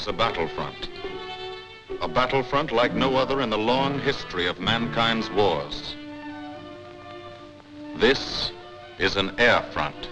is a battlefront. A battlefront like no other in the long history of mankind's wars. This is an air front.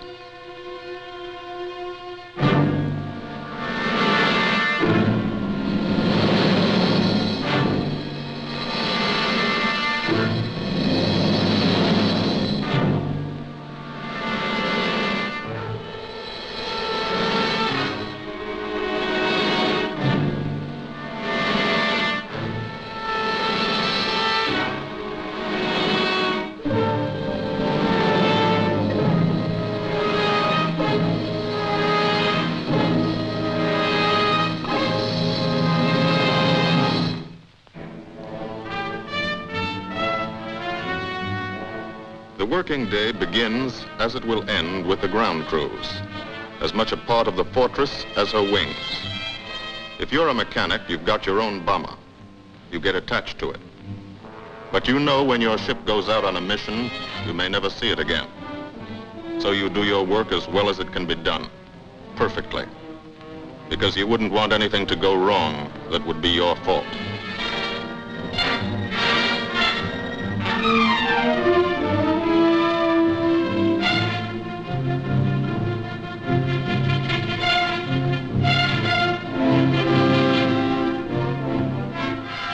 The working day begins, as it will end, with the ground crews, as much a part of the fortress as her wings. If you're a mechanic, you've got your own bomber. You get attached to it. But you know when your ship goes out on a mission, you may never see it again. So you do your work as well as it can be done, perfectly, because you wouldn't want anything to go wrong that would be your fault.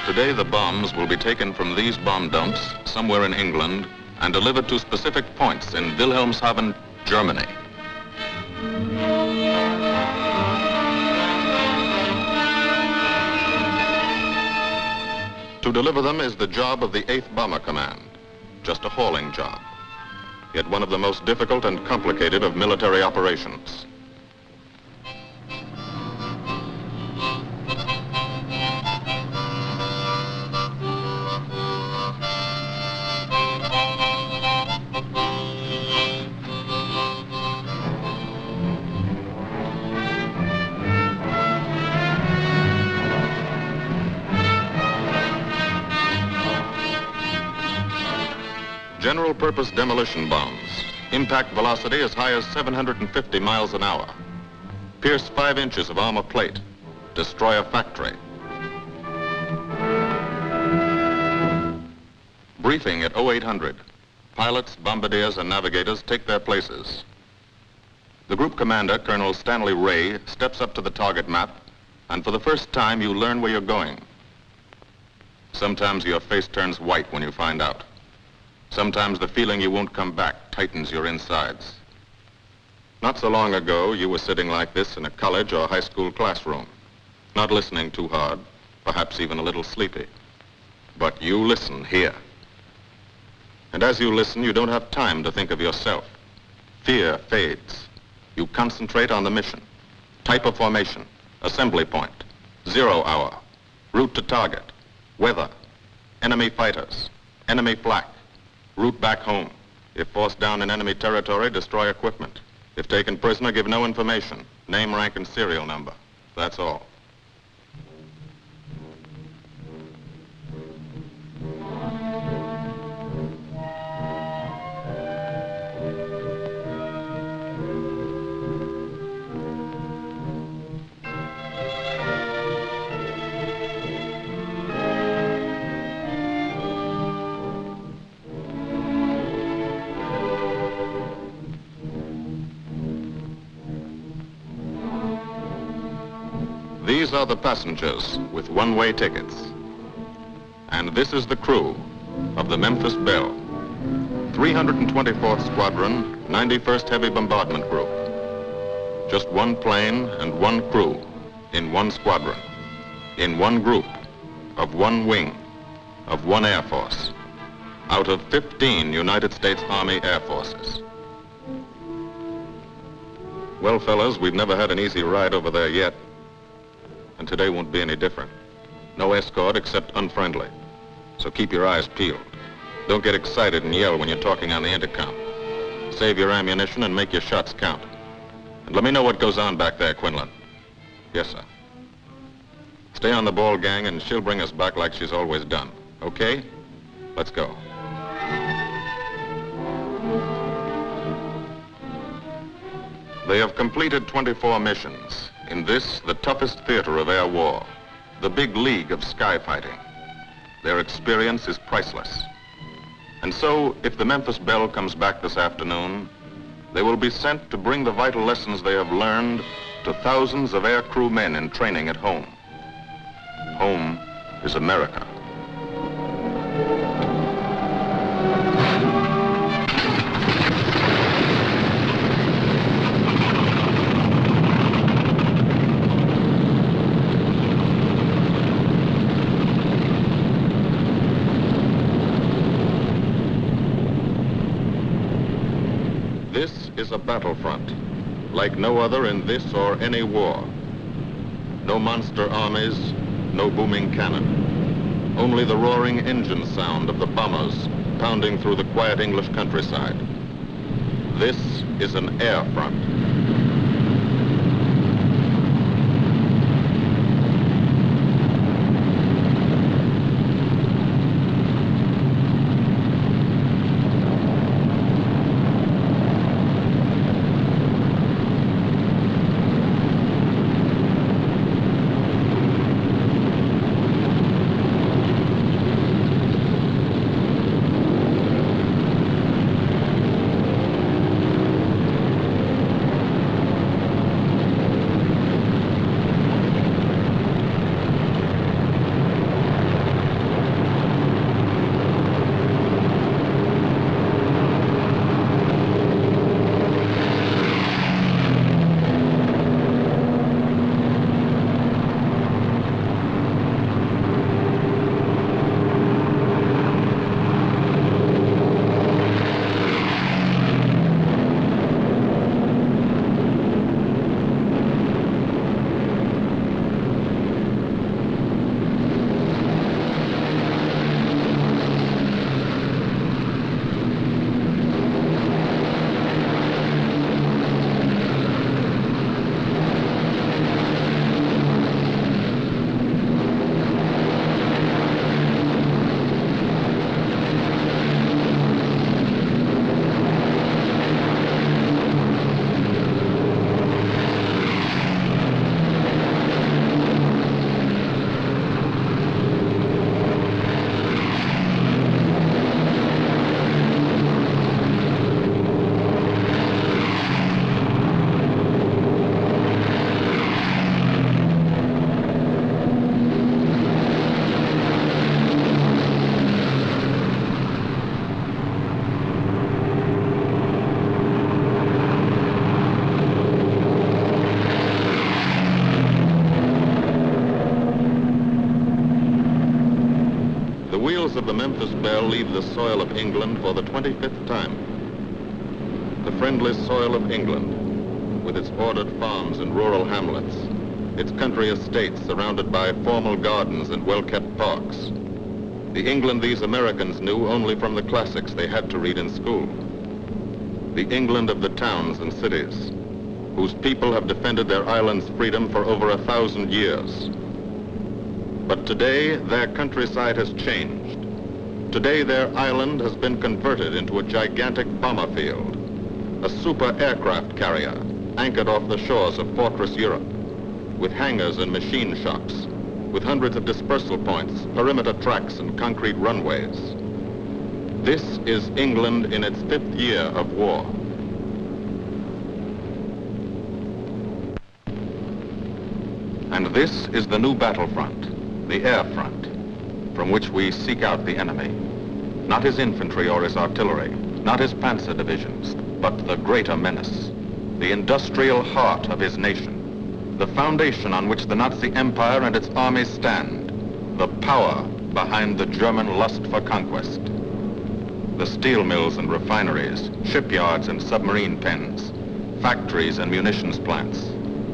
Today, the bombs will be taken from these bomb dumps somewhere in England and delivered to specific points in Wilhelmshaven, Germany. To deliver them is the job of the 8th Bomber Command, just a hauling job, yet one of the most difficult and complicated of military operations. General purpose demolition bombs, impact velocity as high as 750 miles an hour, pierce 5 inches of armor plate, destroy a factory. Briefing at 0800. Pilots, bombardiers, and navigators take their places. The group commander, Colonel Stanley Ray, steps up to the target map, and for the first time you learn where you're going. Sometimes your face turns white when you find out. Sometimes the feeling you won't come back tightens your insides. Not so long ago, you were sitting like this in a college or high school classroom, not listening too hard, perhaps even a little sleepy. But you listen here. And as you listen, you don't have time to think of yourself. Fear fades. You concentrate on the mission, type of formation, assembly point, 0 hour, route to target, weather, enemy fighters, enemy flak, route back home. If forced down in enemy territory, destroy equipment. If taken prisoner, give no information. Name, rank, and serial number. That's all. These are the passengers with one-way tickets. And this is the crew of the Memphis Belle, 324th Squadron, 91st Heavy Bombardment Group. Just one plane and one crew in one squadron, in one group, of one wing, of one Air Force, out of 15 United States Army Air Forces. Well, fellas, we've never had an easy ride over there yet. And today won't be any different. No escort except unfriendly. So keep your eyes peeled. Don't get excited and yell when you're talking on the intercom. Save your ammunition and make your shots count. And let me know what goes on back there, Quinlan. Yes, sir. Stay on the ball, gang, and she'll bring us back like she's always done. Okay? Let's go. They have completed 24 missions. In this, the toughest theater of air war, the big league of sky fighting, their experience is priceless. And so, if the Memphis Belle comes back this afternoon, they will be sent to bring the vital lessons they have learned to thousands of air crew men in training at home. Home is America. This is a battlefront, like no other in this or any war. No monster armies, no booming cannon. Only the roaring engine sound of the bombers pounding through the quiet English countryside. This is an air front. The wheels of the Memphis Belle leave the soil of England for the 25th time. The friendly soil of England, with its ordered farms and rural hamlets, its country estates surrounded by formal gardens and well-kept parks. The England these Americans knew only from the classics they had to read in school. The England of the towns and cities, whose people have defended their island's freedom for over 1,000 years. But today, their countryside has changed. Today, their island has been converted into a gigantic bomber field, a super aircraft carrier anchored off the shores of Fortress Europe, with hangars and machine shops, with hundreds of dispersal points, perimeter tracks, and concrete runways. This is England in its 5th year of war. And this is the new battlefront, the air front, from which we seek out the enemy. Not his infantry or his artillery, not his panzer divisions, but the greater menace, the industrial heart of his nation, the foundation on which the Nazi Empire and its armies stand, the power behind the German lust for conquest. The steel mills and refineries, shipyards and submarine pens, factories and munitions plants,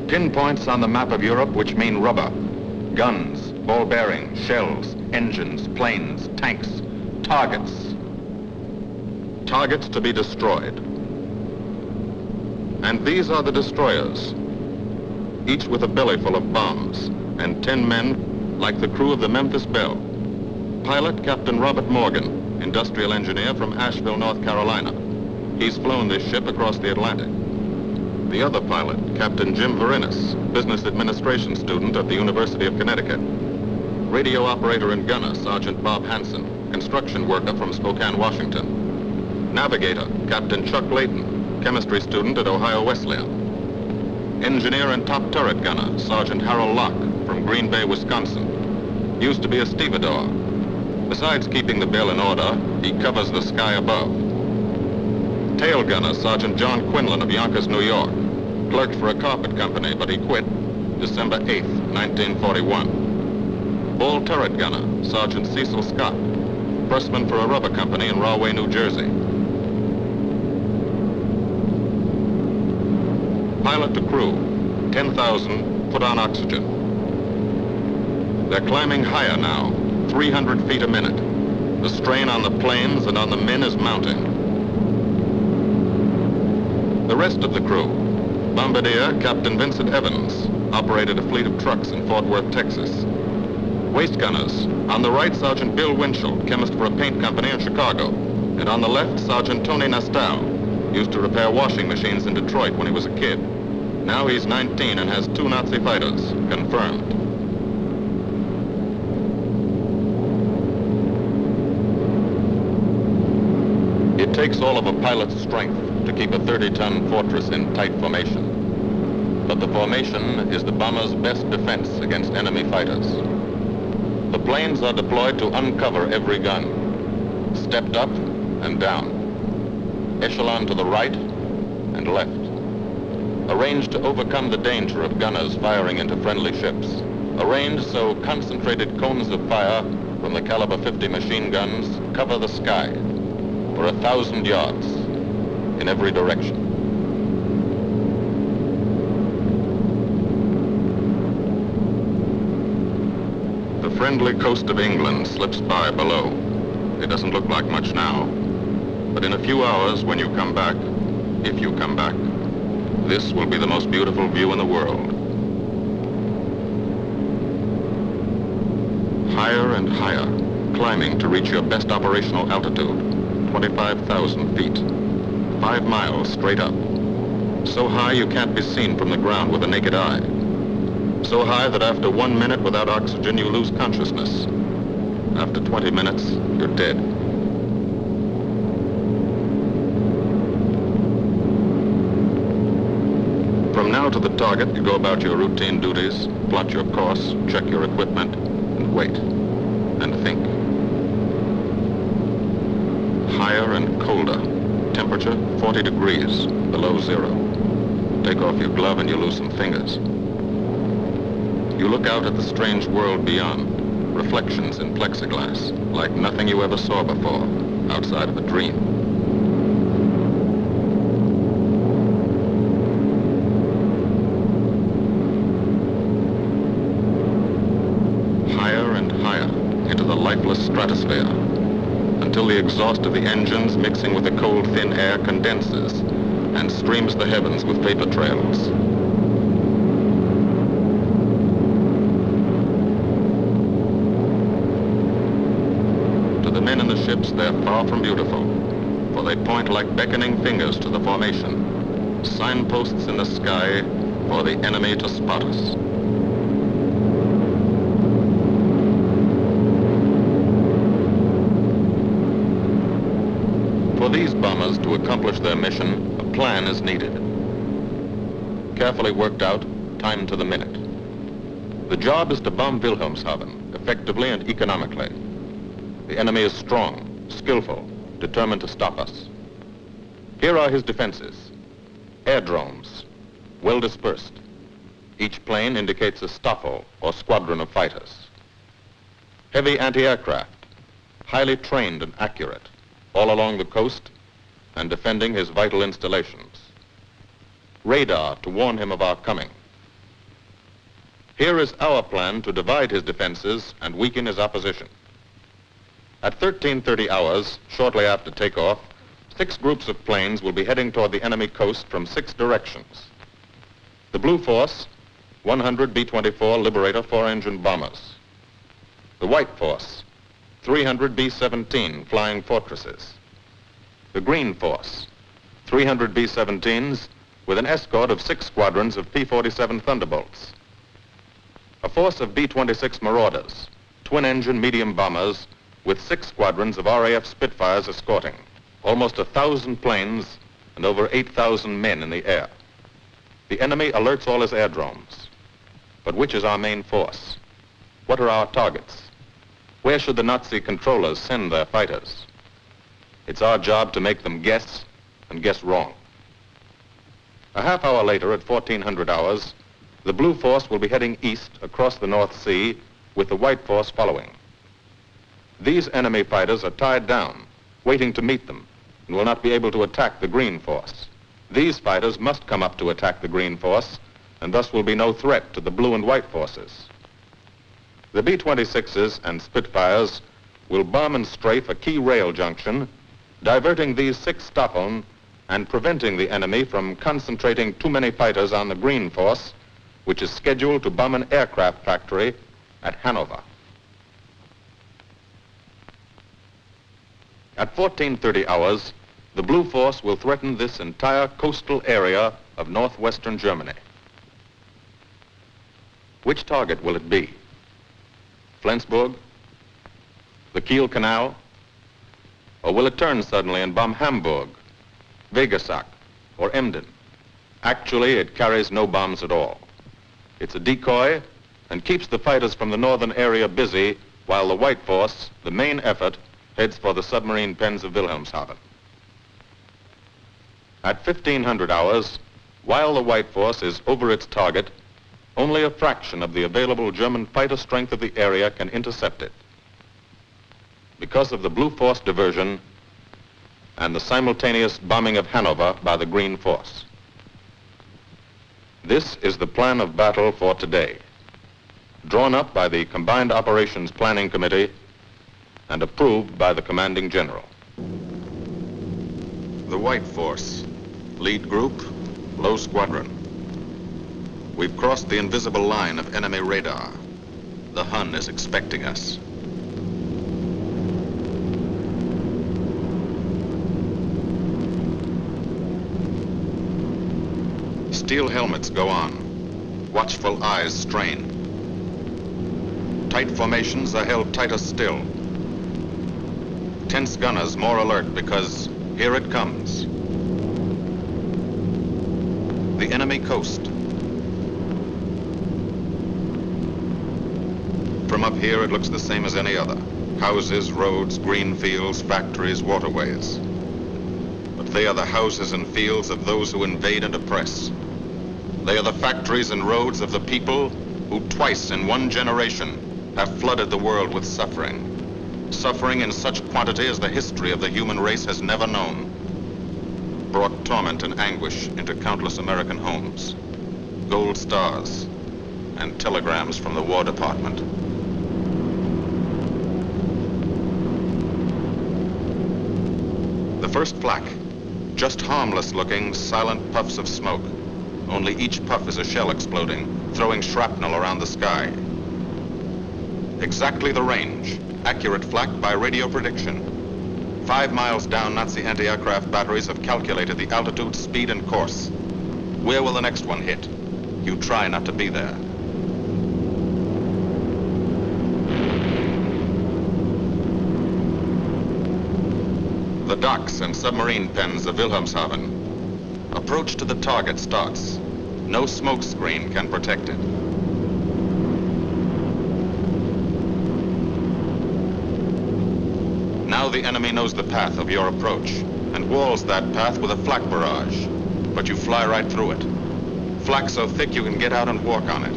pinpoints on the map of Europe which mean rubber, guns, ball bearings, shells, engines, planes, tanks, targets. Targets to be destroyed. And these are the destroyers, each with a belly full of bombs, and 10 men like the crew of the Memphis Belle. Pilot Captain Robert Morgan, industrial engineer from Asheville, North Carolina. He's flown this ship across the Atlantic. The other pilot, Captain Jim Verinis, business administration student at the University of Connecticut. Radio operator and gunner, Sergeant Bob Hansen, construction worker from Spokane, Washington. Navigator, Captain Chuck Layton, chemistry student at Ohio Wesleyan. Engineer and top turret gunner, Sergeant Harold Locke from Green Bay, Wisconsin. Used to be a stevedore. Besides keeping the Belle in order, he covers the sky above. Tail gunner, Sergeant John Quinlan of Yonkers, New York. Clerked for a carpet company, but he quit December 8th, 1941. Ball turret gunner, Sergeant Cecil Scott. Firstman for a rubber company in Rahway, New Jersey. Pilot to crew, 10,000, put on oxygen. They're climbing higher now, 300 feet a minute. The strain on the planes and on the men is mounting. The rest of the crew, Bombardier Captain Vincent Evans, operated a fleet of trucks in Fort Worth, Texas. Waist gunners, on the right, Sergeant Bill Winchell, chemist for a paint company in Chicago. And on the left, Sergeant Tony Nastal, used to repair washing machines in Detroit when he was a kid. Now he's 19 and has 2 Nazi fighters, confirmed. It takes all of a pilot's strength to keep a 30-ton fortress in tight formation. But the formation is the bomber's best defense against enemy fighters. The planes are deployed to uncover every gun, stepped up and down, echelon to the right and left, arranged to overcome the danger of gunners firing into friendly ships, arranged so concentrated cones of fire from the caliber 50 machine guns cover the sky for 1,000 yards in every direction. The friendly coast of England slips by below. It doesn't look like much now, but in a few hours when you come back, if you come back, this will be the most beautiful view in the world. Higher and higher, climbing to reach your best operational altitude, 25,000 feet, 5 miles straight up. So high you can't be seen from the ground with the naked eye. So high that after 1 minute without oxygen, you lose consciousness. After 20 minutes, you're dead. From now to the target, you go about your routine duties, plot your course, check your equipment, and wait, and think. Higher and colder. Temperature, 40 degrees, below zero. Take off your glove and you lose some fingers. You look out at the strange world beyond, reflections in plexiglass, like nothing you ever saw before, outside of a dream. Higher and higher into the lifeless stratosphere, until the exhaust of the engines mixing with the cold, thin air condenses and streams the heavens with vapor trails. To the men in the ships, they're far from beautiful, for they point like beckoning fingers to the formation, signposts in the sky for the enemy to spot us. For these bombers to accomplish their mission, a plan is needed. Carefully worked out, timed to the minute. The job is to bomb Wilhelmshaven effectively and economically. The enemy is strong, skillful, determined to stop us. Here are his defenses. Airdromes, well dispersed. Each plane indicates a staffel or squadron of fighters. Heavy anti-aircraft, highly trained and accurate, all along the coast and defending his vital installations. Radar to warn him of our coming. Here is our plan to divide his defenses and weaken his opposition. At 13:30 hours, shortly after takeoff, 6 groups of planes will be heading toward the enemy coast from 6 directions. The Blue Force, 100 B-24 Liberator 4-engine bombers. The White Force, 300 B-17 Flying Fortresses. The Green Force, 300 B-17s with an escort of 6 squadrons of P-47 Thunderbolts. A force of B-26 Marauders, twin-engine medium bombers, with 6 squadrons of RAF Spitfires escorting. Almost 1,000 planes and over 8,000 men in the air. The enemy alerts all his aerodromes. But which is our main force? What are our targets? Where should the Nazi controllers send their fighters? It's our job to make them guess, and guess wrong. A half hour later, at 1400 hours, the Blue Force will be heading east across the North Sea with the White Force following. These enemy fighters are tied down, waiting to meet them, and will not be able to attack the Green Force. These fighters must come up to attack the Green Force, and thus will be no threat to the Blue and White Forces. The B-26s and Spitfires will bomb and strafe a key rail junction, diverting these 6 Staffeln and preventing the enemy from concentrating too many fighters on the Green Force, which is scheduled to bomb an aircraft factory at Hanover. At 1430 hours, the Blue Force will threaten this entire coastal area of northwestern Germany. Which target will it be? Flensburg? The Kiel Canal? Or will it turn suddenly and bomb Hamburg, Wegesack, or Emden? Actually, it carries no bombs at all. It's a decoy and keeps the fighters from the northern area busy while the White Force, the main effort, heads for the submarine pens of Wilhelmshaven. At 1500 hours, while the White Force is over its target, only a fraction of the available German fighter strength of the area can intercept it. Because of the Blue Force diversion and the simultaneous bombing of Hanover by the Green Force. This is the plan of battle for today, drawn up by the Combined Operations Planning Committee and approved by the Commanding General. The White Force, lead group, low squadron. We've crossed the invisible line of enemy radar. The Hun is expecting us. Steel helmets go on. Watchful eyes strain. Tight formations are held tighter still. Tense gunners more alert because here it comes. The enemy coast. From up here, it looks the same as any other. Houses, roads, green fields, factories, waterways. But they are the houses and fields of those who invade and oppress. They are the factories and roads of the people who twice in one generation have flooded the world with suffering. Suffering in such quantity as the history of the human race has never known. Brought torment and anguish into countless American homes. Gold stars and telegrams from the War Department. The first flak, just harmless-looking, silent puffs of smoke. Only each puff is a shell exploding, throwing shrapnel around the sky. Exactly the range, accurate flak by radio prediction. 5 miles down, Nazi anti-aircraft batteries have calculated the altitude, speed, and course. Where will the next one hit? You try not to be there. The docks and submarine pens of Wilhelmshaven. Approach to the target starts. No smoke screen can protect it. Now the enemy knows the path of your approach and walls that path with a flak barrage, but you fly right through it. Flak so thick you can get out and walk on it.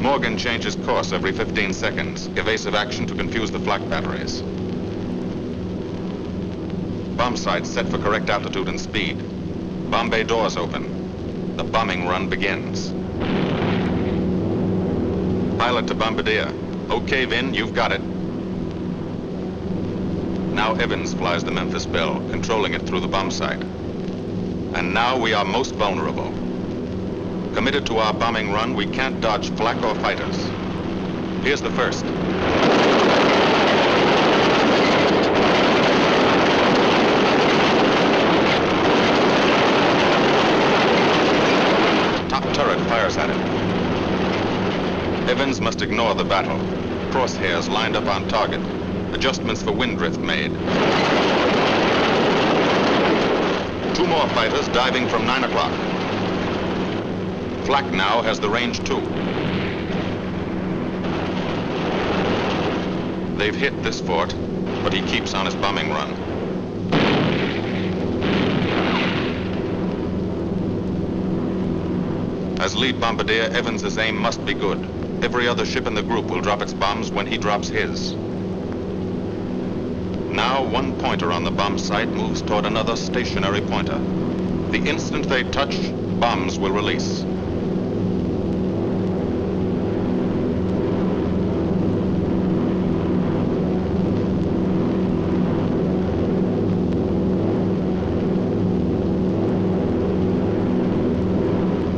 Morgan changes course every 15 seconds, evasive action to confuse the flak batteries. Bomb sights set for correct altitude and speed. Bomb bay doors open. The bombing run begins. Pilot to bombardier. Okay, Vin, you've got it. Now Evans flies the Memphis Belle, controlling it through the bomb sight. And now we are most vulnerable. Committed to our bombing run, we can't dodge flak or fighters. Here's the first. Top turret fires at him. Evans must ignore the battle. Crosshairs lined up on target. Adjustments for wind drift made. 2 more fighters diving from 9 o'clock. Flak now has the range too. They've hit this fort, but he keeps on his bombing run. As lead bombardier, Evans's aim must be good. Every other ship in the group will drop its bombs when he drops his. Now one pointer on the bomb site moves toward another stationary pointer. The instant they touch, bombs will release.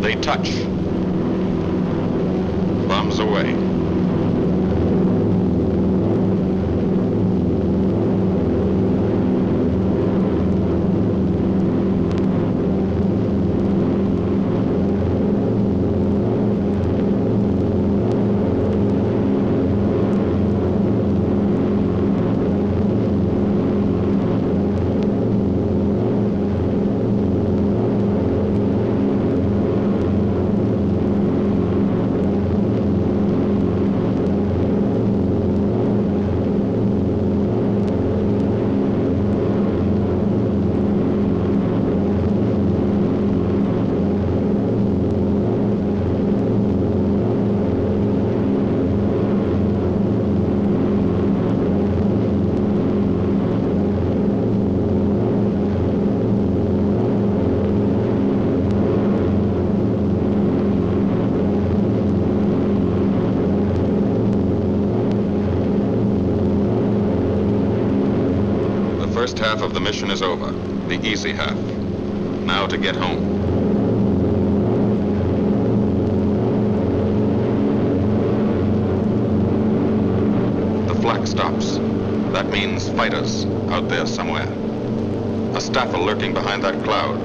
They touch. Bombs away. First half of the mission is over, the easy half. Now to get home. The flak stops. That means fighters out there somewhere. A staffer lurking behind that cloud,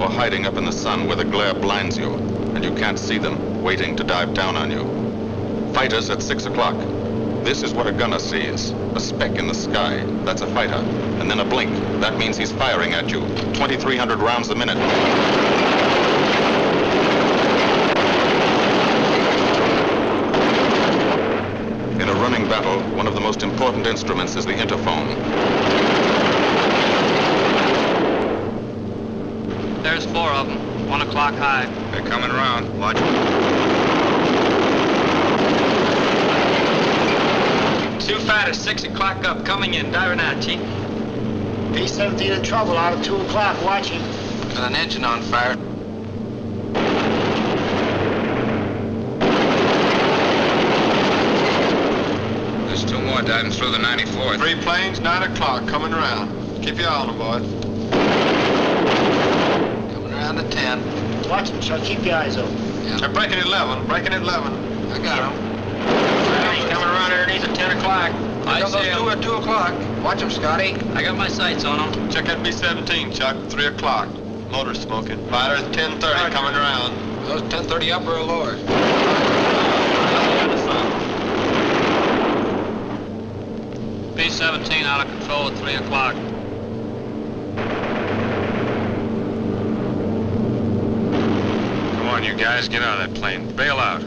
or hiding up in the sun where the glare blinds you, and you can't see them, waiting to dive down on you. Fighters at 6 o'clock. This is what a gunner sees. A speck in the sky, that's a fighter. And then a blink, that means he's firing at you. 2,300 rounds a minute. In a running battle, one of the most important instruments is the interphone. There's 4 of them, 1 o'clock high. They're coming around, watch them. 2 fighters, 6 o'clock up, coming in, diving out, Chief. B-17 in trouble out at 2 o'clock, watching. Got an engine on fire. There's 2 more diving through the 94th. 3 planes, 9 o'clock, coming around. Keep your eye on them, boys. Coming around at 10. Watch them, Chuck. Keep your eyes open. Yeah. They're breaking at 11, breaking at 11. I got them. Coming around underneath at 10 o'clock. I see them. 2 at 2 o'clock. Watch them, Scotty. I got my sights on them. Check that B-17, Chuck, 3 o'clock. Motor smoking. Fighters, 10:30, coming around. Those 10:30 upper or lower? B-17 out of control at 3 o'clock. Come on, you guys, get out of that plane. Bail out.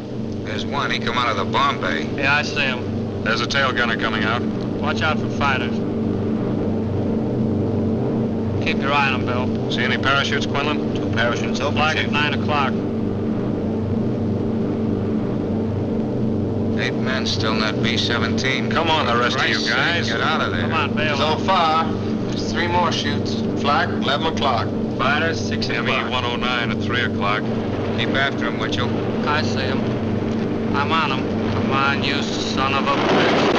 There's one. He come out of the bomb bay. Yeah, I see him. There's a tail gunner coming out. Watch out for fighters. Keep your eye on them, Bill. See any parachutes, Quinlan? 2 parachutes open. Flag at 9 o'clock. 8 men still in that B-17. Come on, the rest of you guys. Get out of there. Come on, bail It's out. on fire. There's 3 more shoots. Flak, 11 o'clock. Fighters, 6 o'clock. ME-109 at 3 o'clock. Keep after him, Mitchell. I see him. I'm on him. Come on, you son of a bitch.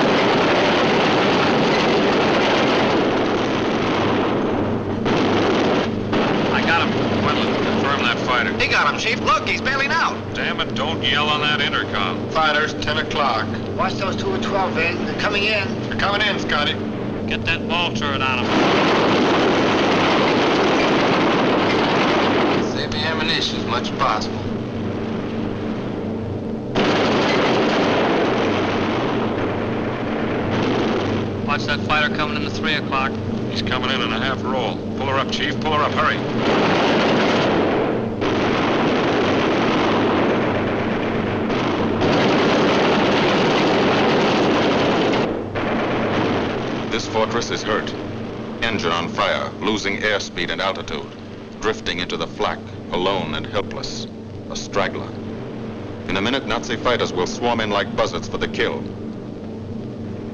I got him. Quinlan, confirm that fire. fighter? He got him, Chief. Look, he's bailing out. Damn it, don't yell on that intercom. Fighters, 10 o'clock. Watch those 2 at 12, Vin. They're coming in. They're coming in, Scotty. Get that ball turret on him. Save the ammunition as much as possible. Watch that fighter coming in the 3 o'clock. He's coming in a half roll. Pull her up, Chief. Pull her up. Hurry. This fortress is hurt. Engine on fire, losing airspeed and altitude. Drifting into the flak, alone and helpless. A straggler. In a minute, Nazi fighters will swarm in like buzzards for the kill.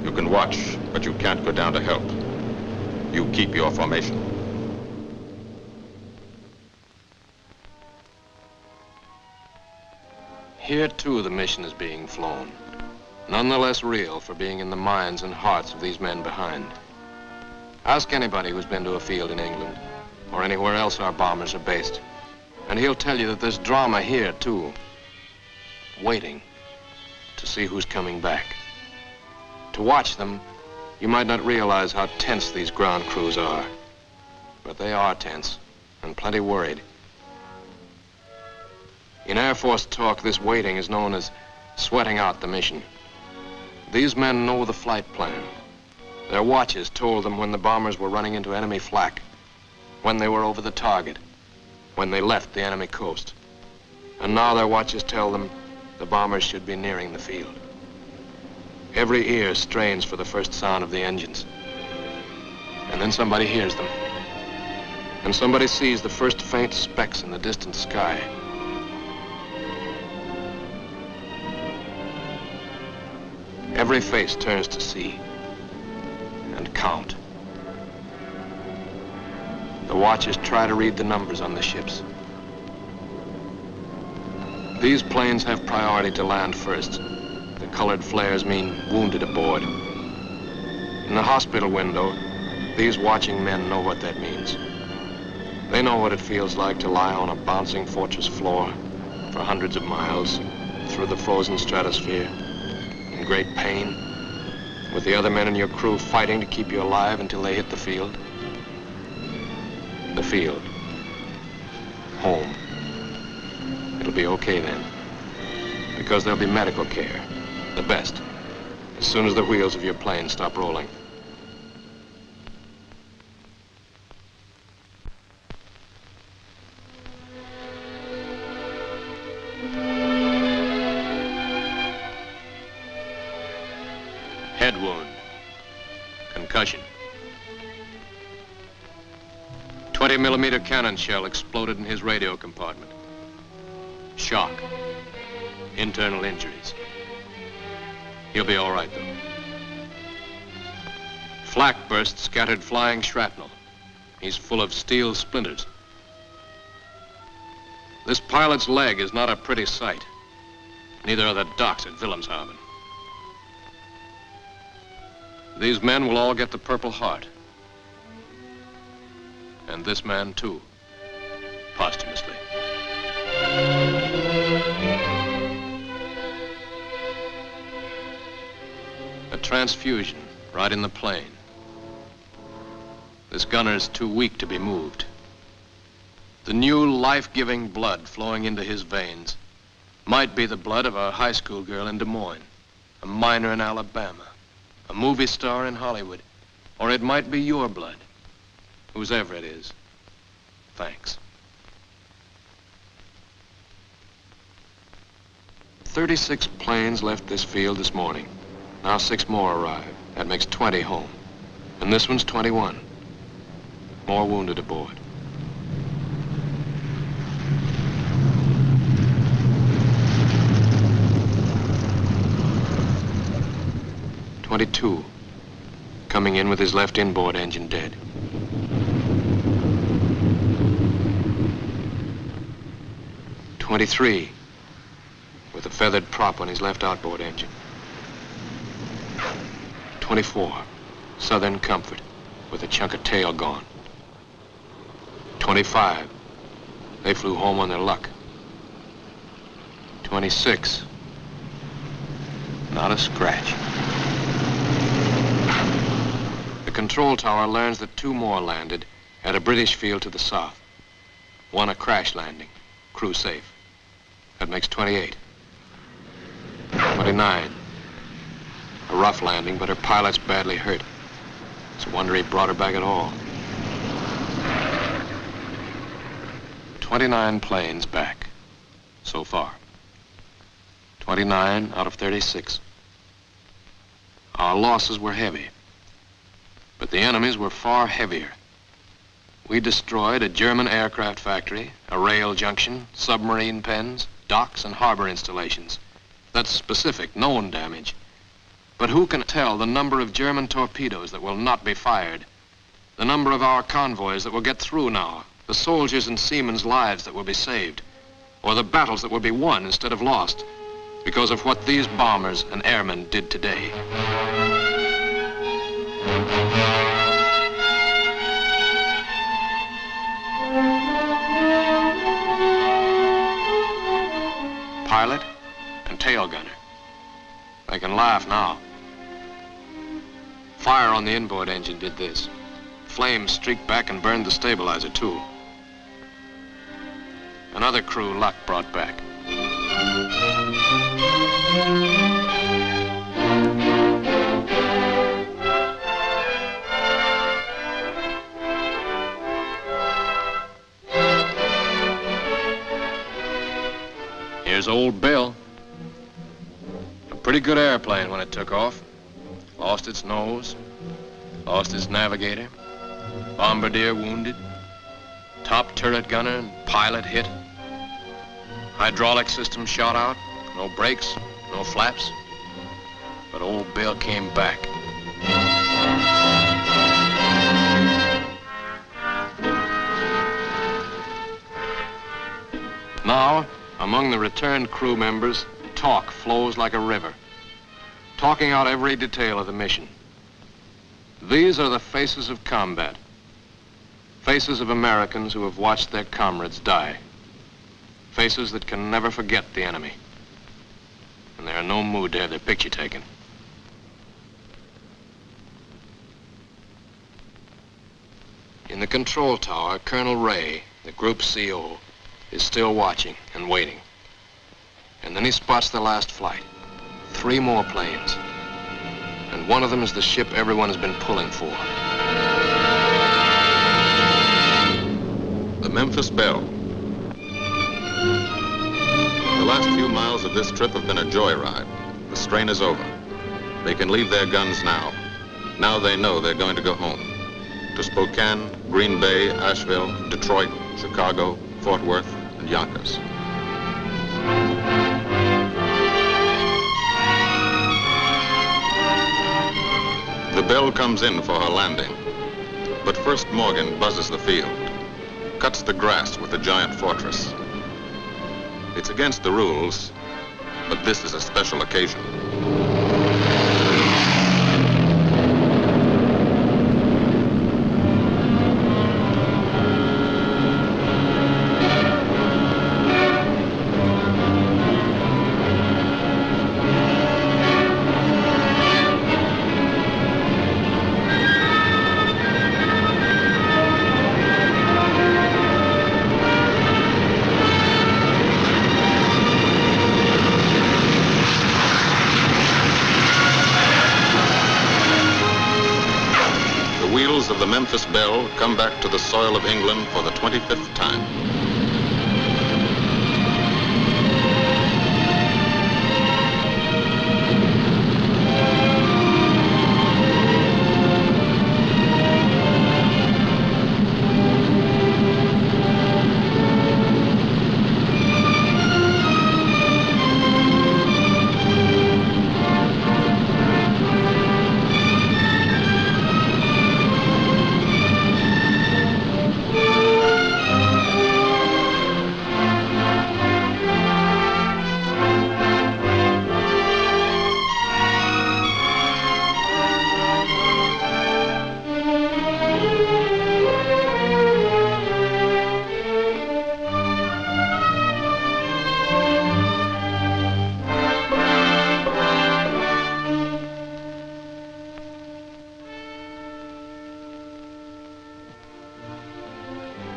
You can watch, but you can't go down to help. You keep your formation. Here, too, the mission is being flown. None the less real for being in the minds and hearts of these men behind. Ask anybody who's been to a field in England, or anywhere else our bombers are based, and he'll tell you that there's drama here, too. Waiting to see who's coming back. To watch them, you might not realize how tense these ground crews are. But they are tense, and plenty worried. In Air Force talk, this waiting is known as sweating out the mission. These men know the flight plan. Their watches told them when the bombers were running into enemy flak, when they were over the target, when they left the enemy coast. And now their watches tell them the bombers should be nearing the field. Every ear strains for the first sound of the engines. And then somebody hears them. And somebody sees the first faint specks in the distant sky. Every face turns to see and count. The watchers try to read the numbers on the ships. These planes have priority to land first. The colored flares mean wounded aboard. In the hospital window, these watching men know what that means. They know what it feels like to lie on a bouncing fortress floor for hundreds of miles through the frozen stratosphere in great pain, with the other men in your crew fighting to keep you alive until they hit the field. The field. Home. It'll be okay then, because there'll be medical care, the best, as soon as the wheels of your plane stop rolling. Head wound. Concussion. 20-millimeter cannon shell exploded in his radio compartment. Shock. Internal injuries. He'll be all right, though. Flak burst scattered flying shrapnel. He's full of steel splinters. This pilot's leg is not a pretty sight. Neither are the docks at Wilhelmshaven. These men will all get the Purple Heart. And this man, too, posthumously. A transfusion right in the plane. This gunner's too weak to be moved. The new life-giving blood flowing into his veins might be the blood of a high school girl in Des Moines, a miner in Alabama, a movie star in Hollywood, or it might be your blood. Whosever it is, thanks. 36 planes left this field this morning. Now 6 more arrive. That makes 20 home. And this one's 21. More wounded aboard. .22, coming in with his left inboard engine dead. .23, with a feathered prop on his left outboard engine. .24, Southern Comfort, with a chunk of tail gone. .25, They flew home on their luck. 26. Not a scratch. The control tower learns that 2 more landed at a British field to the south. 1 a crash landing, crew safe. That makes 28. 29. A rough landing, but her pilot's badly hurt. It's a wonder he brought her back at all. 29 planes back, so far. 29 out of 36. Our losses were heavy, but the enemy's were far heavier. We destroyed a German aircraft factory, a rail junction, submarine pens, docks, and harbor installations. That's specific, known damage. But who can tell the number of German torpedoes that will not be fired, the number of our convoys that will get through now, the soldiers' and seamen's lives that will be saved, or the battles that will be won instead of lost because of what these bombers and airmen did today. Pilot and tail gunner. They can laugh now. Fire on the inboard engine did this. Flames streaked back and burned the stabilizer, too. Another crew luck brought back. Here's old Bill. A pretty good airplane when it took off. Lost its nose, lost its navigator, bombardier wounded, top turret gunner and pilot hit. Hydraulic system shot out, no brakes, no flaps. But old Bill came back. Now, among the returned crew members, talk flows like a river, talking out every detail of the mission. These are the faces of combat, faces of Americans who have watched their comrades die, faces that can never forget the enemy, and they're in no mood to have their picture taken. In the control tower, Colonel Ray, the group CO, is still watching and waiting. And then he spots the last flight. 3 more planes. And one of them is the ship everyone has been pulling for. The Memphis Belle. The last few miles of this trip have been a joyride. The strain is over. They can leave their guns now. Now they know they're going to go home. To Spokane, Green Bay, Asheville, Detroit, Chicago, Fort Worth, and Yonkers. The Belle comes in for her landing. But first Morgan buzzes the field, cuts the grass with the giant fortress. It's against the rules, but this is a special occasion. Of the Memphis Belle come back to the soil of England for the 25th time.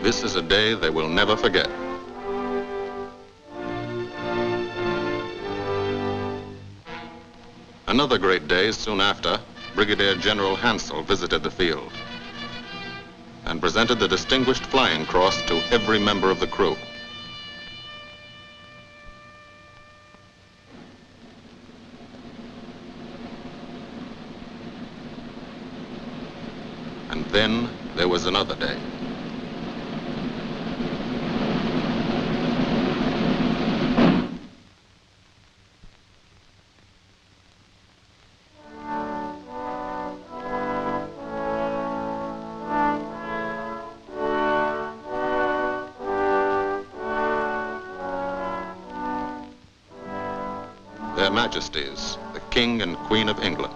This is a day they will never forget. Another great day soon after, Brigadier General Hansel visited the field and presented the Distinguished Flying Cross to every member of the crew. And then there was another day. Their Majesties, the King and Queen of England.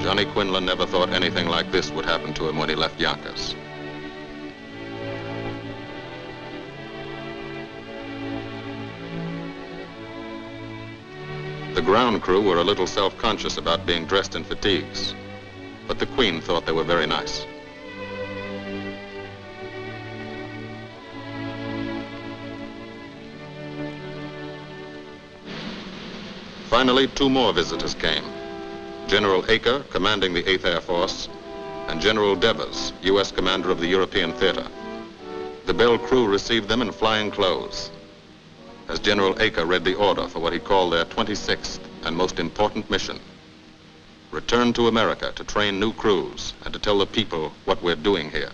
Johnny Quinlan never thought anything like this would happen to him when he left Yonkers. The ground crew were a little self-conscious about being dressed in fatigues, but the Queen thought they were very nice. Finally, two more visitors came. General Acre, commanding the 8th Air Force, and General Devers, U.S. commander of the European Theater. The Belle crew received them in flying clothes, as General Acre read the order for what he called their 26th and most important mission. Return to America to train new crews and to tell the people what we're doing here.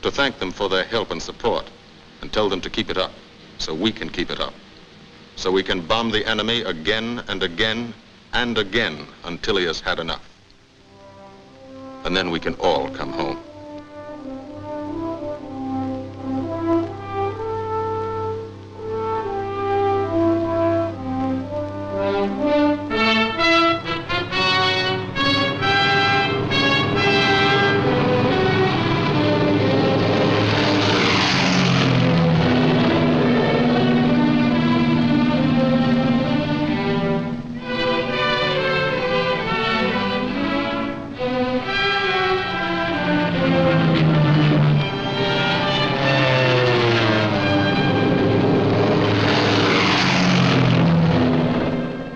To thank them for their help and support and tell them to keep it up so we can keep it up. So we can bomb the enemy again and again and again until he has had enough. And then we can all come home.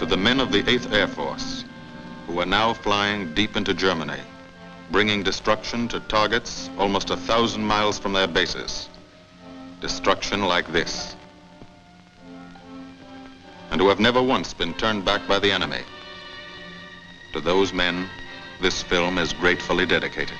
The men of the 8th Air Force, who are now flying deep into Germany, bringing destruction to targets almost 1,000 miles from their bases. Destruction like this. And who have never once been turned back by the enemy. To those men, this film is gratefully dedicated.